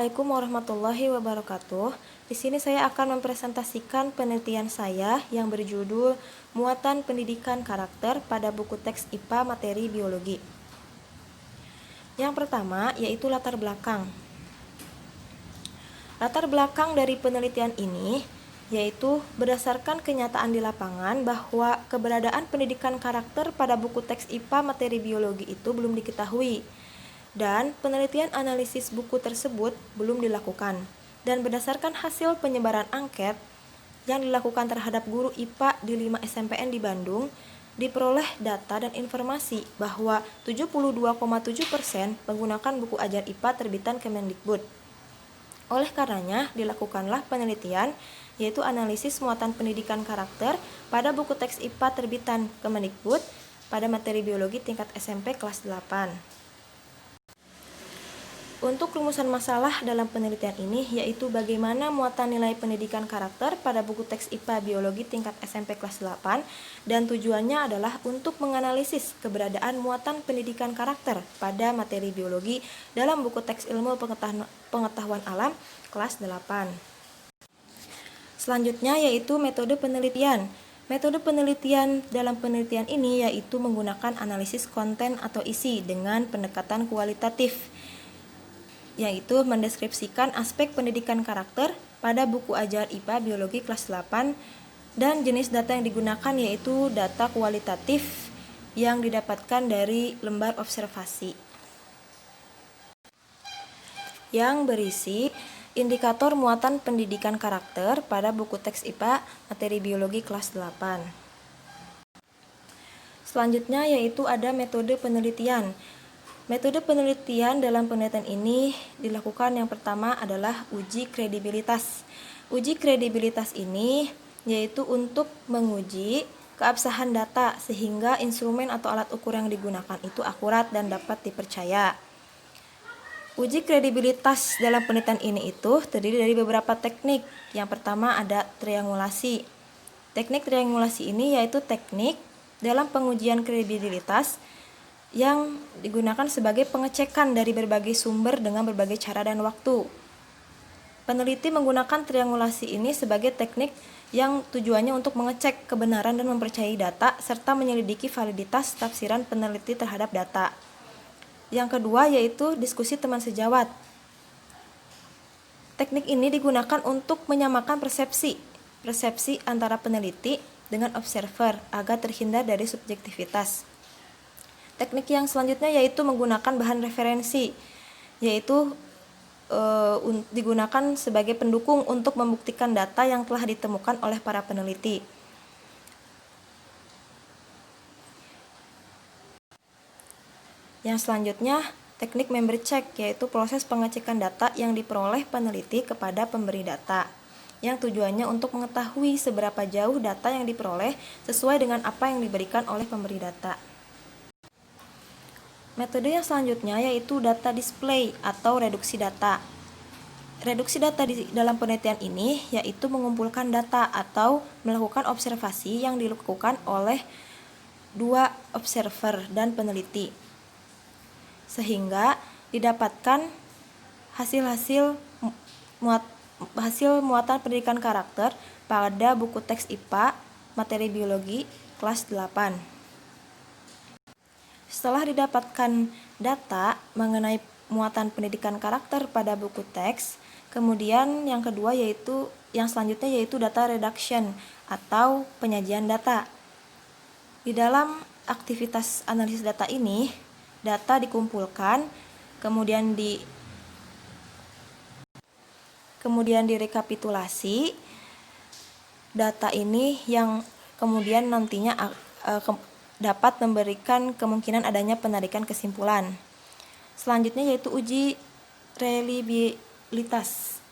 Assalamualaikum warahmatullahi wabarakatuh. Di sini saya akan mempresentasikan penelitian saya yang berjudul Muatan Pendidikan Karakter pada buku teks IPA materi biologi. Yang pertama yaitu latar belakang. Latar belakang dari penelitian ini yaitu berdasarkan kenyataan di lapangan bahwa keberadaan pendidikan karakter pada buku teks IPA materi biologi itu belum diketahui. Dan penelitian analisis buku tersebut belum dilakukan. Dan berdasarkan hasil penyebaran angket yang dilakukan terhadap guru IPA di 5 SMPN di Bandung, diperoleh data dan informasi bahwa 72,7% menggunakan buku ajar IPA terbitan Kemendikbud. Oleh karenanya, dilakukanlah penelitian yaitu analisis muatan pendidikan karakter pada buku teks IPA terbitan Kemendikbud pada materi biologi tingkat SMP kelas 8. Untuk rumusan masalah dalam penelitian ini yaitu bagaimana muatan nilai pendidikan karakter pada buku teks IPA biologi tingkat SMP kelas 8 dan tujuannya adalah untuk menganalisis keberadaan muatan pendidikan karakter pada materi biologi dalam buku teks ilmu pengetahuan alam kelas 8. Selanjutnya yaitu metode penelitian. Metode penelitian dalam penelitian ini yaitu menggunakan analisis konten atau isi dengan pendekatan kualitatif, yaitu mendeskripsikan aspek pendidikan karakter pada buku ajar IPA biologi kelas 8 dan jenis data yang digunakan yaitu data kualitatif yang didapatkan dari lembar observasi yang berisi indikator muatan pendidikan karakter pada buku teks IPA materi biologi kelas 8. Selanjutnya yaitu ada metode penelitian. Metode penelitian dalam penelitian ini dilakukan yang pertama adalah uji kredibilitas. Uji kredibilitas ini yaitu untuk menguji keabsahan data sehingga instrumen atau alat ukur yang digunakan itu akurat dan dapat dipercaya. Uji kredibilitas dalam penelitian ini itu terdiri dari beberapa teknik. Yang pertama ada triangulasi. Teknik triangulasi ini yaitu teknik dalam pengujian kredibilitas yang digunakan sebagai pengecekan dari berbagai sumber dengan berbagai cara dan waktu. Peneliti menggunakan triangulasi ini sebagai teknik yang tujuannya untuk mengecek kebenaran dan mempercayai data serta menyelidiki validitas tafsiran peneliti terhadap data. Yang kedua yaitu diskusi teman sejawat. Teknik ini digunakan untuk menyamakan persepsi antara peneliti dengan observer agar terhindar dari subjektivitas. Teknik yang selanjutnya yaitu menggunakan bahan referensi, yaitu digunakan sebagai pendukung untuk membuktikan data yang telah ditemukan oleh para peneliti. Yang selanjutnya, teknik member check, yaitu proses pengecekan data yang diperoleh peneliti kepada pemberi data, yang tujuannya untuk mengetahui seberapa jauh data yang diperoleh sesuai dengan apa yang diberikan oleh pemberi data. Metode yang selanjutnya yaitu data display atau reduksi data. Reduksi data di dalam penelitian ini yaitu mengumpulkan data atau melakukan observasi yang dilakukan oleh dua observer dan peneliti, sehingga didapatkan hasil muatan pendidikan karakter pada buku teks IPA materi biologi kelas 8. Setelah didapatkan data mengenai muatan pendidikan karakter pada buku teks, kemudian yang kedua yaitu yang selanjutnya yaitu data reduction atau penyajian data. Di dalam aktivitas analisis data ini, data dikumpulkan, kemudian direkapitulasi. Data ini yang kemudian nantinya dapat memberikan kemungkinan adanya penarikan kesimpulan. Selanjutnya yaitu uji reliabilitas.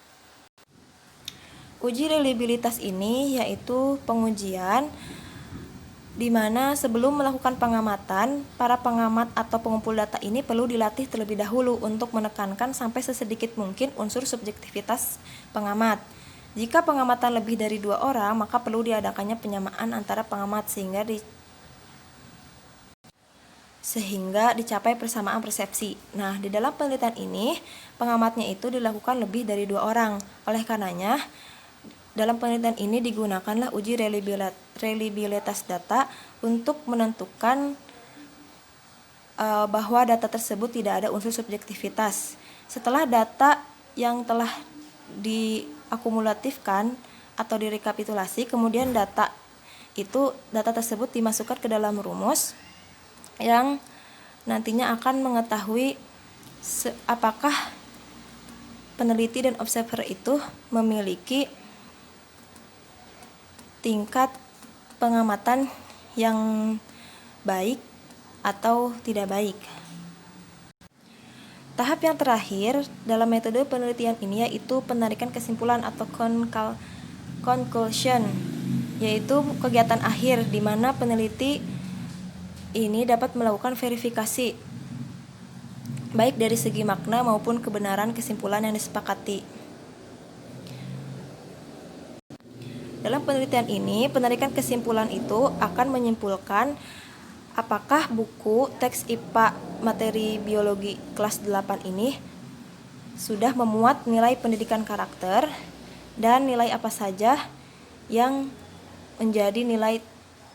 Uji reliabilitas ini yaitu pengujian di mana sebelum melakukan pengamatan, para pengamat atau pengumpul data ini perlu dilatih terlebih dahulu untuk menekankan sampai sesedikit mungkin unsur subjektivitas pengamat. Jika pengamatan lebih dari 2 orang, maka perlu diadakannya penyamaan antara pengamat sehingga sehingga dicapai persamaan persepsi. Nah, di dalam penelitian ini, pengamatnya itu dilakukan lebih dari 2 orang. Oleh karenanya, dalam penelitian ini digunakanlah uji reliabilitas data untuk menentukan bahwa data tersebut tidak ada unsur subjektivitas. Setelah data yang telah diakumulatifkan atau direkapitulasi, kemudian data tersebut dimasukkan ke dalam rumus yang nantinya akan mengetahui apakah peneliti dan observer itu memiliki tingkat pengamatan yang baik atau tidak baik. Tahap yang terakhir dalam metode penelitian ini yaitu penarikan kesimpulan atau conclusion, yaitu kegiatan akhir di mana peneliti ini dapat melakukan verifikasi baik dari segi makna maupun kebenaran kesimpulan yang disepakati. Dalam penelitian ini, penarikan kesimpulan itu akan menyimpulkan apakah buku teks IPA materi biologi kelas 8 ini sudah memuat nilai pendidikan karakter dan nilai apa saja yang menjadi nilai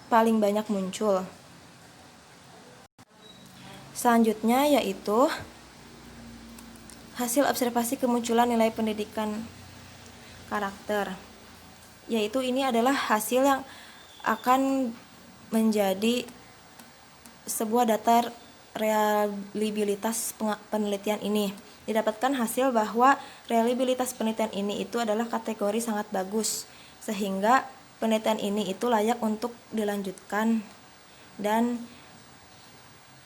paling banyak muncul. Selanjutnya yaitu hasil observasi kemunculan nilai pendidikan karakter. Yaitu ini adalah hasil yang akan menjadi sebuah data reliabilitas penelitian ini. Didapatkan hasil bahwa reliabilitas penelitian ini itu adalah kategori sangat bagus, sehingga penelitian ini itu layak untuk dilanjutkan dan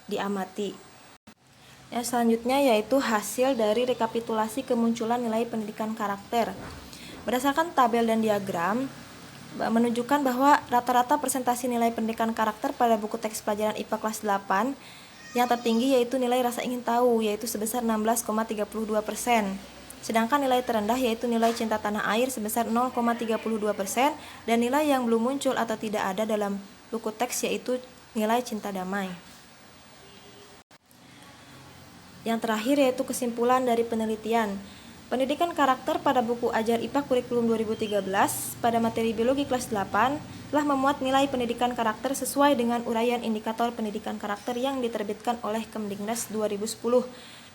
diamati. Yang selanjutnya yaitu hasil dari rekapitulasi kemunculan nilai pendidikan karakter. Berdasarkan tabel dan diagram menunjukkan bahwa rata-rata presentasi nilai pendidikan karakter pada buku teks pelajaran IPA kelas 8 yang tertinggi yaitu nilai rasa ingin tahu, yaitu sebesar 16,32%. Sedangkan nilai terendah yaitu nilai cinta tanah air sebesar 0,32% dan nilai yang belum muncul atau tidak ada dalam buku teks yaitu nilai cinta damai. Yang terakhir yaitu kesimpulan dari penelitian. Pendidikan karakter pada buku ajar IPA kurikulum 2013 pada materi biologi kelas 8 telah memuat nilai pendidikan karakter sesuai dengan uraian indikator pendidikan karakter yang diterbitkan oleh Kemdiknas 2010.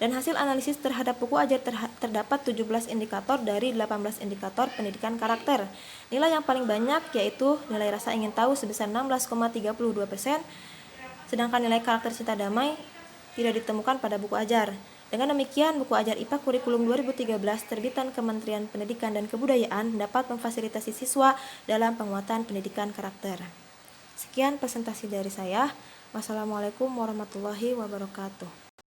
Dan hasil analisis terhadap buku ajar terdapat 17 indikator dari 18 indikator pendidikan karakter. Nilai yang paling banyak yaitu nilai rasa ingin tahu sebesar 16,32%, sedangkan nilai karakter cinta damai tidak ditemukan pada buku ajar. Dengan demikian, buku ajar IPA kurikulum 2013 terbitan Kementerian Pendidikan dan Kebudayaan dapat memfasilitasi siswa dalam penguatan pendidikan karakter. Sekian presentasi dari saya. Wassalamualaikum warahmatullahi wabarakatuh.